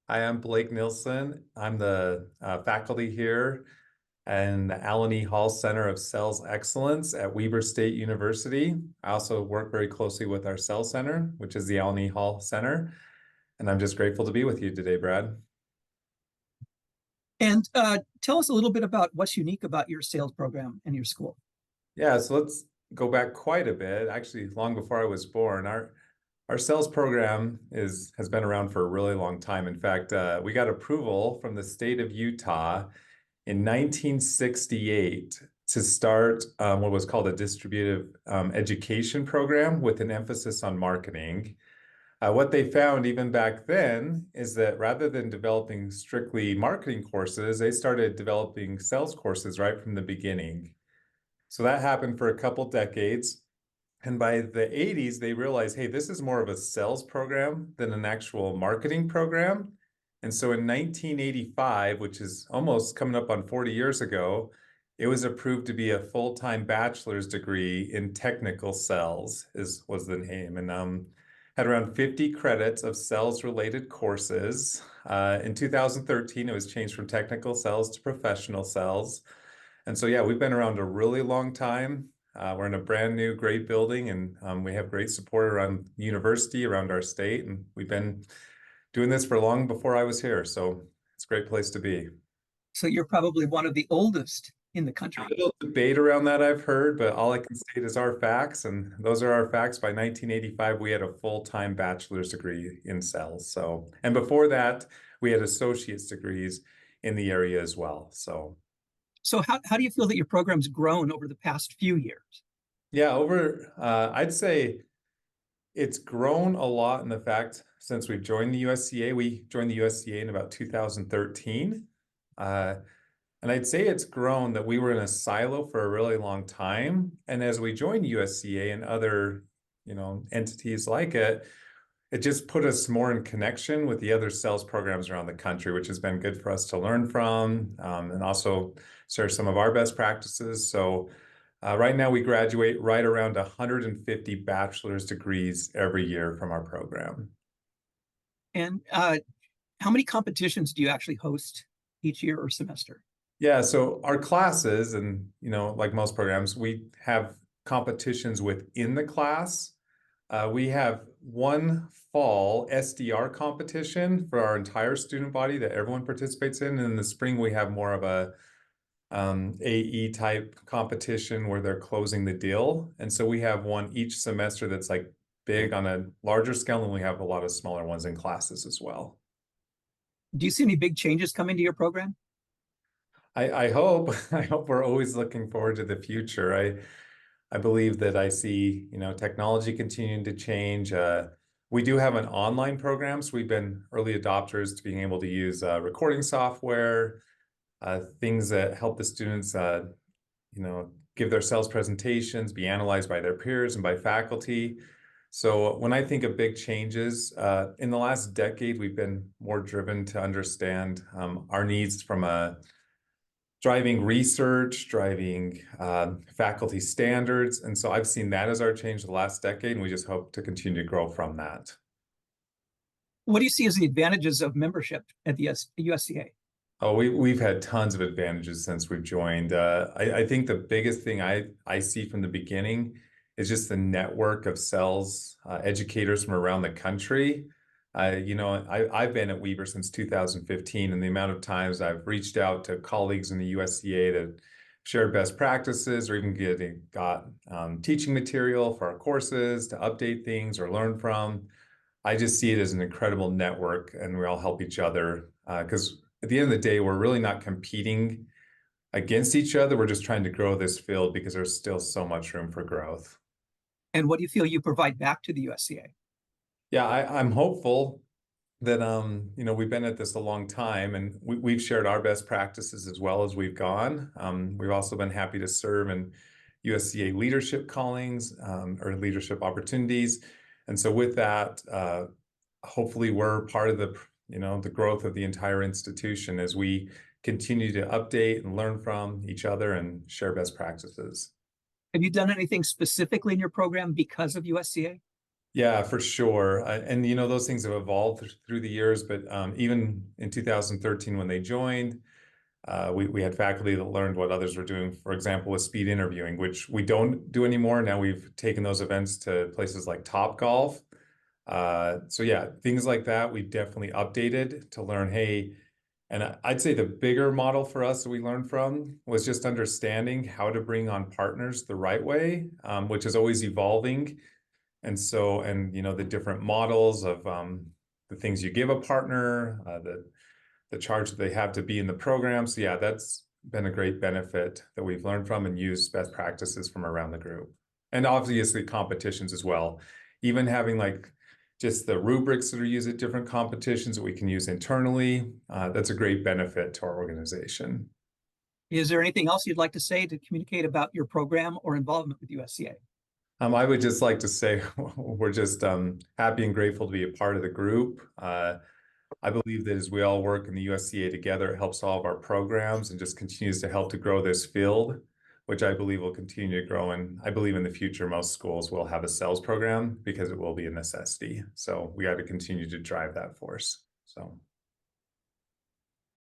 I am Blake Nilsson. I'm the faculty here in the Alan E. Hall Center of Sales Excellence at Weber State University. I also work very closely with our Sales Center, which is the Alan E. Hall Center. And I'm just grateful to be with you today, Brad. And tell us a little bit about what's unique about your sales program and your school. Yeah, so let's go back quite a bit, actually long before I was born. Our sales program has been around for a really long time. In fact, we got approval from the state of Utah in 1968 to start what was called a distributive education program with an emphasis on marketing. What they found even back then is that rather than developing strictly marketing courses, they started developing sales courses right from the beginning. So that happened for a couple decades. And by the 80s, they realized, hey, this is more of a sales program than an actual marketing program. And so in 1985, which is almost coming up on 40 years ago, it was approved to be a full-time bachelor's degree in technical sales was the name. And had around 50 credits of sales-related courses. In 2013, it was changed from technical sales to professional sales. And so, yeah, we've been around a really long time. We're in a brand new, great building, and we have great support around the university, around our state, and we've been doing this for long before I was here. So it's a great place to be. So you're probably one of the oldest in the country. A little debate around that I've heard, but all I can state is our facts, and those are our facts. By 1985, we had a full-time bachelor's degree in sales. So, and before that, we had associate's degrees in the area as well. So how do you feel that your program's grown over the past few years? Yeah, I'd say it's grown a lot in the fact since we've joined the USCA. We joined the USCA in about 2013. And I'd say it's grown that we were in a silo for a really long time. And as we joined USCA and other, entities like it, it just put us more in connection with the other sales programs around the country, which has been good for us to learn from, and also share some of our best practices. So right now we graduate right around 150 bachelor's degrees every year from our program. And how many competitions do you actually host each year or semester? Yeah, so our classes, and like most programs, we have competitions within the class. We have one fall SDR competition for our entire student body that everyone participates in. And in the spring, we have more of a AE type competition where they're closing the deal. And so we have one each semester that's like big on a larger scale, and we have a lot of smaller ones in classes as well. Do you see any big changes coming to your program? I hope I hope we're always looking forward to the future. I believe that I see, technology continuing to change. We do have an online program, so we've been early adopters to being able to use recording software, things that help the students, give their sales presentations, be analyzed by their peers and by faculty. So when I think of big changes, in the last decade, we've been more driven to understand our needs from driving research, driving faculty standards. And so I've seen that as our change the last decade, and we just hope to continue to grow from that. What do you see as the advantages of membership at the USCA? Oh, we've had tons of advantages since we've joined. I think the biggest thing I see from the beginning is just the network of sales educators from around the country. I've been at Weber since 2015, and the amount of times I've reached out to colleagues in the USCA to share best practices or even got teaching material for our courses to update things or learn from. I just see it as an incredible network, and we all help each other because at the end of the day, we're really not competing against each other. We're just trying to grow this field because there's still so much room for growth. And what do you feel you provide back to the USCA? Yeah, I'm hopeful that we've been at this a long time, and we've shared our best practices as well as we've gone. We've also been happy to serve in USCA leadership callings or leadership opportunities. And so with that, hopefully we're part of the growth of the entire institution as we continue to update and learn from each other and share best practices. Have you done anything specifically in your program because of USCA? Yeah, for sure. And you know, those things have evolved through the years, but even in 2013 when they joined, we had faculty that learned what others were doing, for example, with speed interviewing, which we don't do anymore. Now we've taken those events to places like Topgolf. So yeah, things like that we've definitely updated to learn, hey, and I'd say the bigger model for us that we learned from was just understanding how to bring on partners the right way, which is always evolving. And so, and you know, the different models of the things you give a partner, the charge that they have to be in the program. So yeah, that's been a great benefit that we've learned from and used best practices from around the group. And obviously competitions as well. Even having like just the rubrics that are used at different competitions that we can use internally, that's a great benefit to our organization. Is there anything else you'd like to say to communicate about your program or involvement with USCA? I would just like to say we're just happy and grateful to be a part of the group. I believe that as we all work in the USCA together, it helps all of our programs and just continues to help to grow this field, which I believe will continue to grow. And I believe in the future, most schools will have a sales program because it will be a necessity. So we got to continue to drive that force. So.